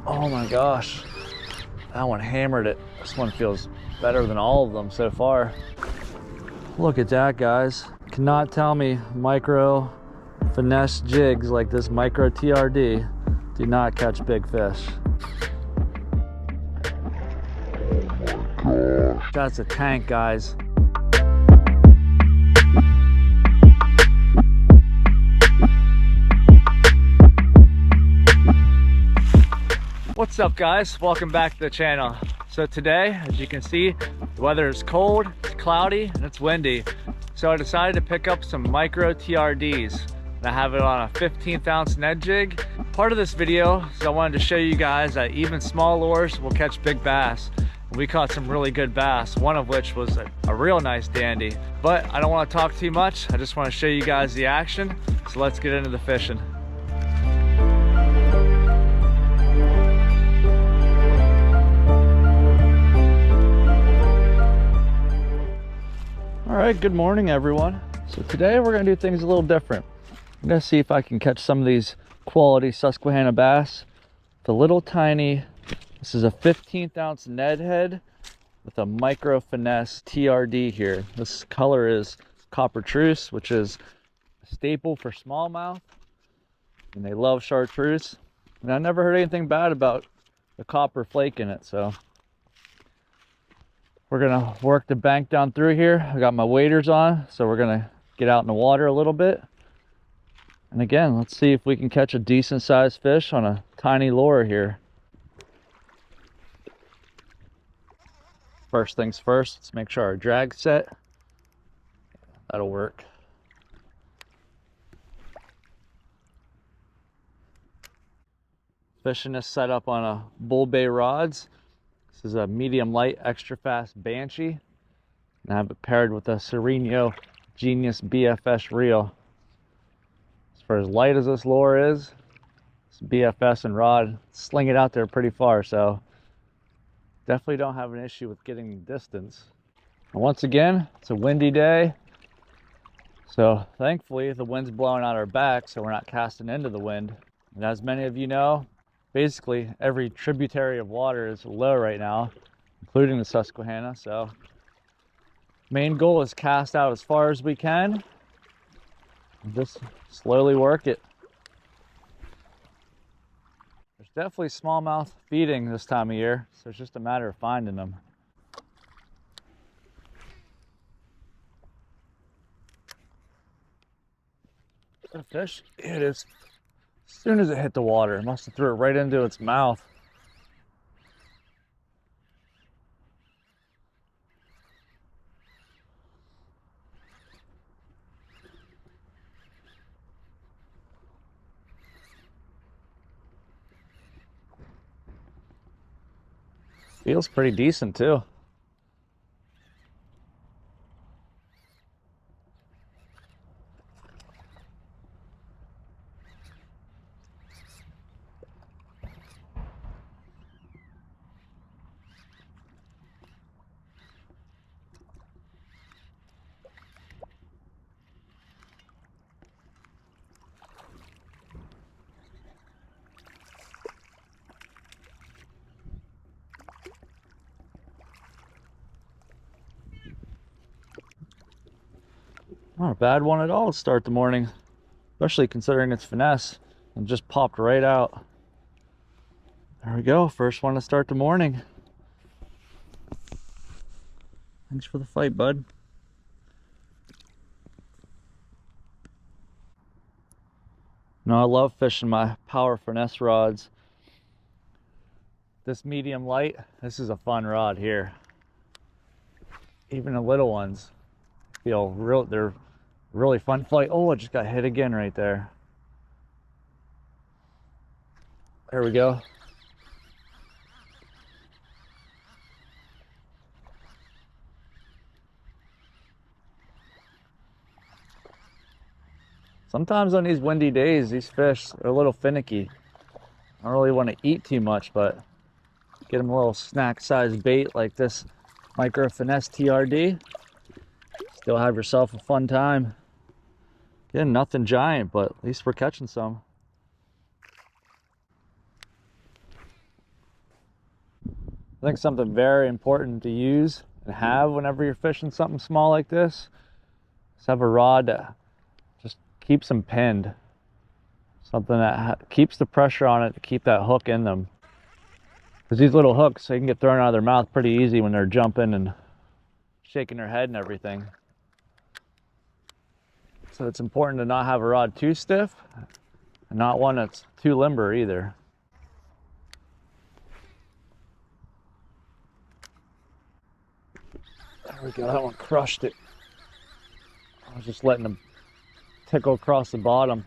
Oh my gosh, that one hammered it. This one feels better than all of them so far. Look at that, guys. Cannot tell me micro finesse jigs like this micro TRD do not catch big fish. That's a tank, guys. What's up, guys? Welcome back to the channel. So today, as you can see, the weather is cold, it's cloudy, and it's windy. So I decided to pick up some micro TRDs. And I have it on a 15th ounce Ned Jig. Part of this video is I wanted to show you guys that even small lures will catch big bass. And we caught some really good bass, one of which was a real nice dandy. But I don't want to talk too much. I just want to show you guys the action. So let's get into the fishing. All right, good morning, everyone. So today we're gonna do things a little different. I'm gonna see if I can catch some of these quality Susquehanna bass. The little tiny, this is a 15th ounce Ned head with a micro finesse TRD here. This color is Coppertruese, which is a staple for smallmouth, and they love chartreuse. And I never heard anything bad about the copper flake in it, so. We're gonna work the bank down through here. I got my waders on, so we're gonna get out in the water a little bit. And again, let's see if we can catch a decent sized fish on a tiny lure here. First things first, let's make sure our drag's set. That'll work. Fishing this set up on a bull bay rods. This is a medium light extra fast Banshee, and I have it paired with a TSURINOYA BFS Reel. For as light as this lure is, this BFS and rod sling it out there pretty far, so definitely don't have an issue with getting distance. And once again, it's a windy day, so thankfully the wind's blowing out our back, so we're not casting into the wind. And as many of you know, basically every tributary of water is low right now, including the Susquehanna. So main goal is cast out as far as we can and just slowly work it. There's definitely smallmouth feeding this time of year, so it's just a matter of finding them. The fish, it is. As soon as it hit the water, it must have threw it right into its mouth. Feels pretty decent too. Not a bad one at all to start the morning, especially considering it's finesse and just popped right out. There we go, first one to start the morning. Thanks for the fight, bud. I love fishing my power finesse rods. This medium light, this is a fun rod here. Even the little ones feel real, they're really fun fight. Oh, I just got hit again right there. There we go. Sometimes on these windy days, these fish are a little finicky. I don't really want to eat too much, but get them a little snack-sized bait like this micro finesse TRD. Still have yourself a fun time. Again, nothing giant, but at least we're catching some. I think something very important to use and have whenever you're fishing something small like this is have a rod that just keeps them pinned. Something that keeps the pressure on it to keep that hook in them. Because these little hooks, they can get thrown out of their mouth pretty easy when they're jumping and shaking their head and everything. So it's important to not have a rod too stiff and not one that's too limber either. There we go, that one crushed it. I was just letting them tickle across the bottom.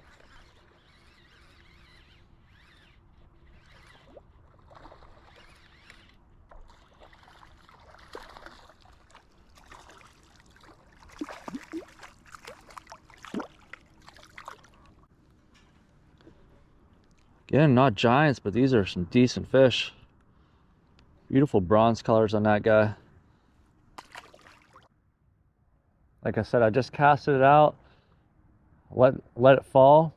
Again, not giants, but these are some decent fish. Beautiful bronze colors on that guy. Like I said, I just casted it out, let it fall,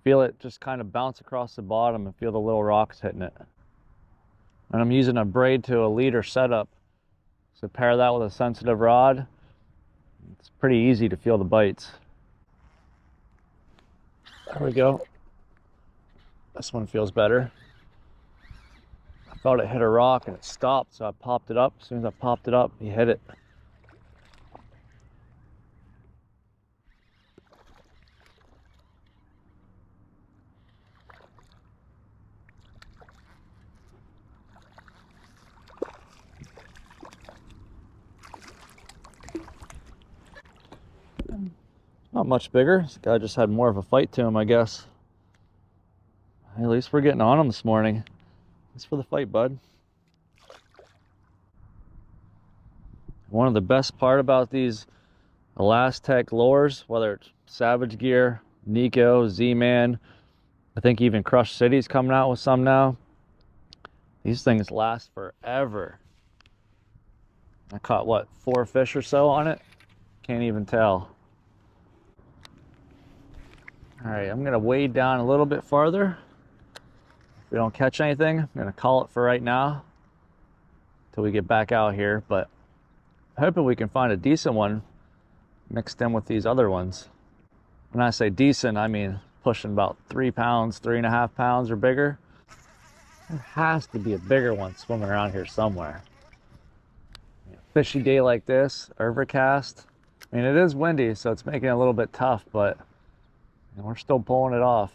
feel it just kind of bounce across the bottom and feel the little rocks hitting it. And I'm using a braid to a leader setup. So pair that with a sensitive rod, it's pretty easy to feel the bites. There we go. This one feels better. I felt it hit a rock and it stopped, so I popped it up. As soon as I popped it up, he hit it. Not much bigger. This guy just had more of a fight to him, I guess. At least we're getting on him this morning. Thanks for the fight, bud. One of the best part about these Elastec lures, whether it's Savage Gear, Nico, Z-Man, I think even Crush City's coming out with some now. These things last forever. I caught, what, 4 fish or so on it? Can't even tell. All right, I'm gonna wade down a little bit farther. If we don't catch anything, I'm gonna call it for right now till we get back out here, but hoping we can find a decent one mixed in with these other ones. When I say decent, I mean pushing about 3 pounds, 3.5 pounds or bigger. There has to be a bigger one swimming around here somewhere. Fishy day like this, overcast. I mean, it is windy, so it's making it a little bit tough, but we're still pulling it off.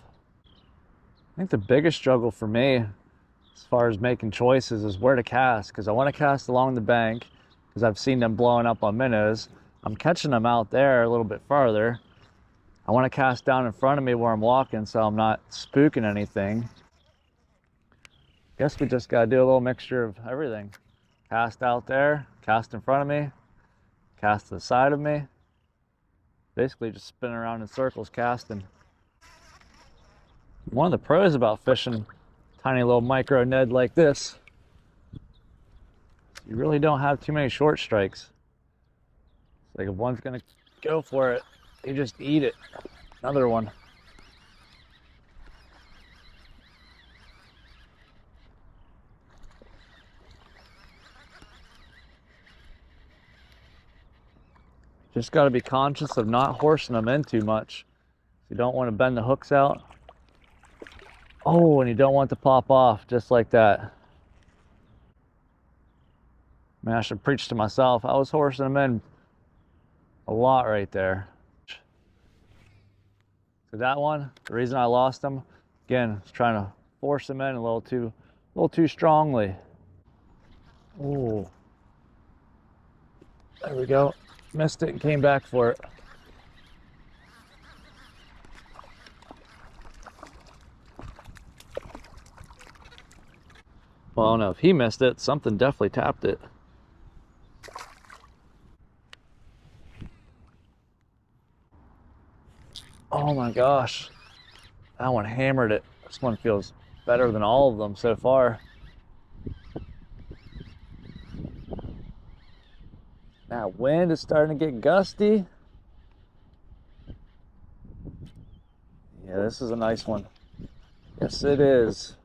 I think the biggest struggle for me as far as making choices is where to cast, because I want to cast along the bank because I've seen them blowing up on minnows. I'm catching them out there a little bit farther. I want to cast down in front of me where I'm walking so I'm not spooking anything. Guess we just got to do a little mixture of everything. Cast out there, cast in front of me, cast to the side of me. Basically just spinning around in circles casting. One of the pros about fishing tiny little micro Ned like this, you really don't have too many short strikes. It's like if one's gonna go for it, you just eat it. Another one. Just got to be conscious of not horsing them in too much. You don't want to bend the hooks out. Oh, and you don't want to pop off just like that. I mean, I should preach to myself. I was horsing them in a lot right there. So that one, the reason I lost them, again, was trying to force them in a little too strongly. Oh, there we go. Missed it and came back for it. Well, I don't know if he missed it. Something definitely tapped it. Oh my gosh. That one hammered it. This one feels better than all of them so far. That wind is starting to get gusty. Yeah, this is a nice one. Yes, it is.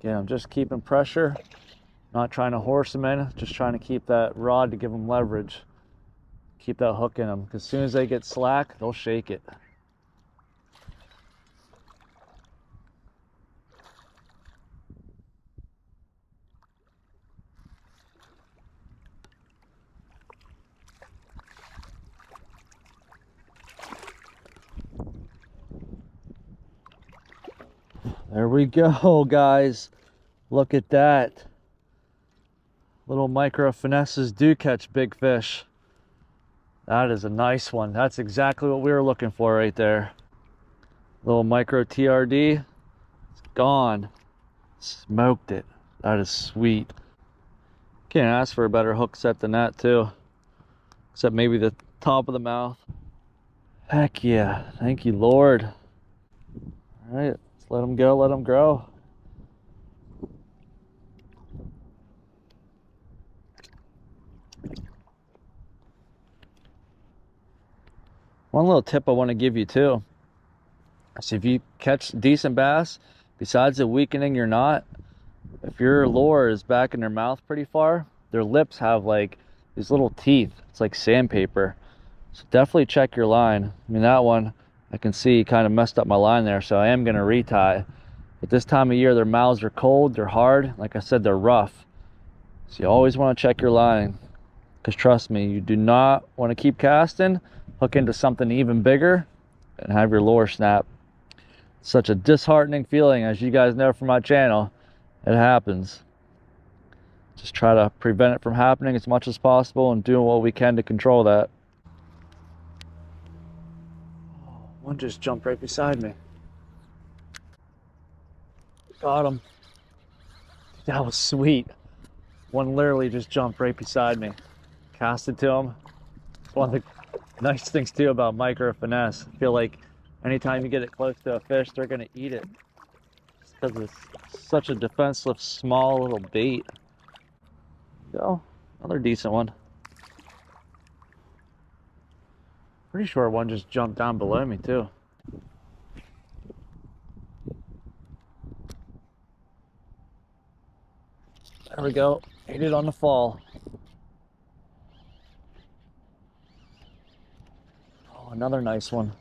Again, I'm just keeping pressure, not trying to horse them in, just trying to keep that rod to give them leverage. Keep that hook in them, because as soon as they get slack, they'll shake it. There we go, guys. Look at that. Little micro finesses do catch big fish. That is a nice one. That's exactly what we were looking for right there. Little micro TRD. It's gone. Smoked it. That is sweet. Can't ask for a better hook set than that too. Except maybe the top of the mouth. Heck yeah. Thank you, Lord. All right. Let them go, let them grow. One little tip I want to give you too. So if you catch decent bass, besides the weakening your knot, if your lure is back in their mouth pretty far, their lips have like these little teeth. It's like sandpaper. So definitely check your line. I mean, that one, I can see kind of messed up my line there, so I am going to retie. But this time of year, their mouths are cold, they're hard. Like I said, they're rough. So you always want to check your line. Because trust me, you do not want to keep casting, hook into something even bigger, and have your lure snap. It's such a disheartening feeling, as you guys know from my channel. It happens. Just try to prevent it from happening as much as possible and doing what we can to control that. One just jumped right beside me. Got him. That was sweet. One literally just jumped right beside me. Casted to him. One of the nice things too about micro finesse. I feel like anytime you get it close to a fish, they're gonna eat it. Just because it's such a defensive, small little bait. Go. Another decent one. Pretty sure one just jumped down below me too. There we go. Ate it on the fall. Oh, another nice one.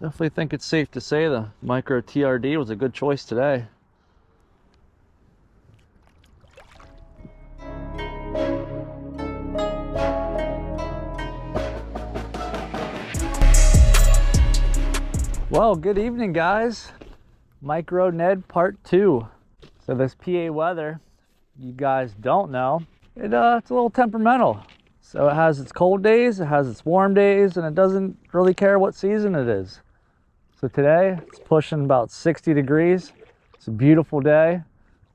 Definitely think it's safe to say the micro TRD was a good choice today. Well, good evening, guys. Micro Ned Part 2. So this PA weather, you guys don't know, it's a little temperamental. So it has its cold days, it has its warm days, and it doesn't really care what season it is. So today, it's pushing about 60 degrees. It's a beautiful day,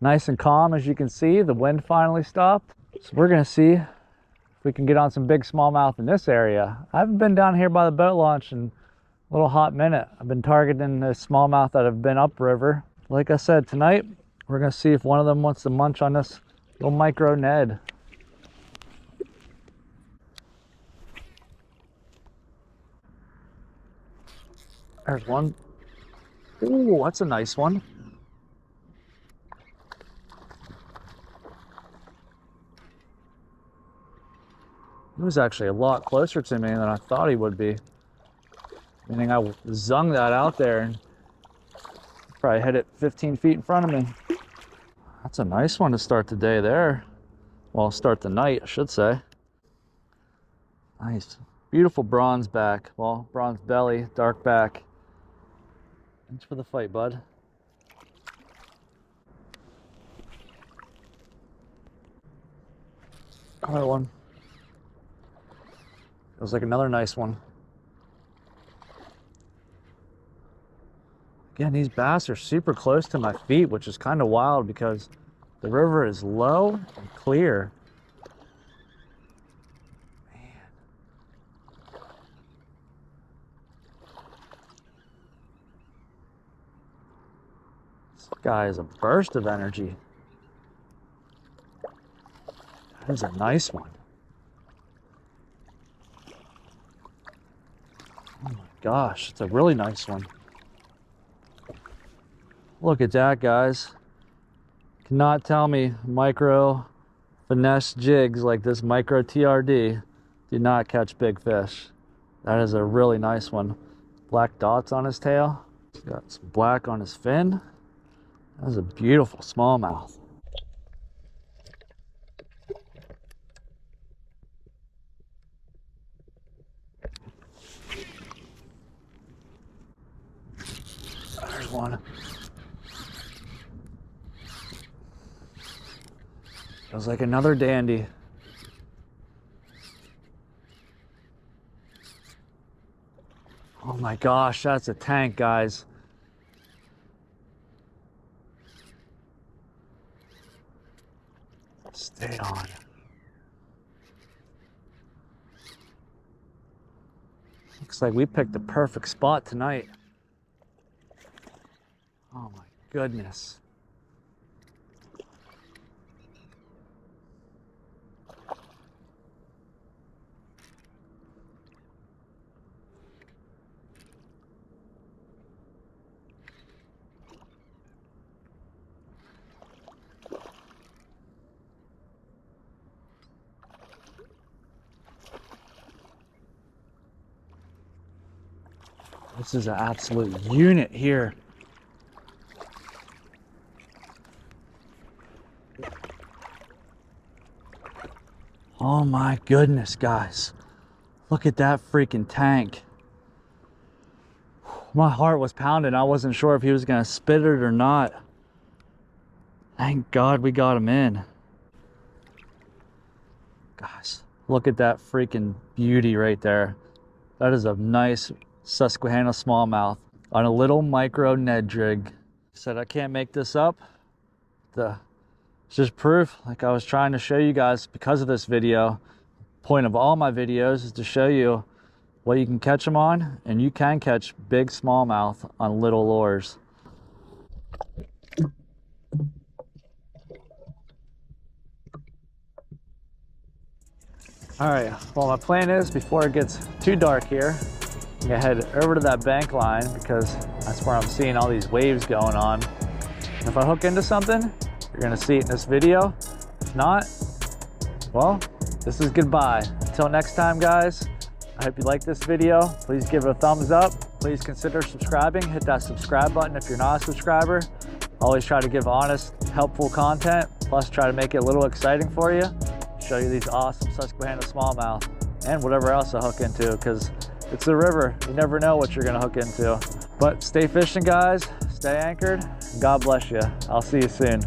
nice and calm. As you can see, the wind finally stopped. So we're gonna see if we can get on some big smallmouth in this area. I haven't been down here by the boat launch in a little hot minute. I've been targeting the smallmouth that have been upriver. Like I said, tonight, we're gonna see if one of them wants to munch on this little micro Ned. There's one. Ooh, that's a nice one. He was actually a lot closer to me than I thought he would be. Meaning I zung that out there and probably hit it 15 feet in front of me. That's a nice one to start the day there. Well, start the night, I should say. Nice. Beautiful bronze back. Well, bronze belly, dark back. Thanks for the fight, bud. Another one. Feels like another nice one. Again, these bass are super close to my feet, which is kind of wild because The river is low and clear. Man. This guy is a burst of energy. That is a nice one. Oh my gosh, it's a really nice one. Look at that, guys. Cannot tell me micro finesse jigs like this micro TRD do not catch big fish. That is a really nice one. Black dots on his tail. He's got some black on his fin. That is a beautiful smallmouth. There's one. Feels like another dandy. Oh my gosh, that's a tank, guys. Stay on. Looks like we picked the perfect spot tonight. Oh my goodness. This is an absolute unit here. Oh my goodness, guys. Look at that freaking tank. My heart was pounding. I wasn't sure if he was gonna spit it or not. Thank God we got him in. Guys, look at that freaking beauty right there. That is a nice Susquehanna smallmouth on a little micro Ned jig. Said I can't make this up. It's just proof, like I was trying to show you guys because of this video. Point of all my videos is to show you what you can catch them on, and you can catch big smallmouth on little lures. All right, well, my plan is before it gets too dark here, I'm gonna head over to that bank line because that's where I'm seeing all these waves going on. And if I hook into something, you're gonna see it in this video. If not, well, this is goodbye. Until next time, guys, I hope you like this video. Please give it a thumbs up. Please consider subscribing. Hit that subscribe button if you're not a subscriber. Always try to give honest, helpful content, plus try to make it a little exciting for you. Show you these awesome Susquehanna smallmouth and whatever else I hook into, because it's the river. You never know what you're gonna hook into. But stay fishing, guys. Stay anchored. God bless you. I'll see you soon.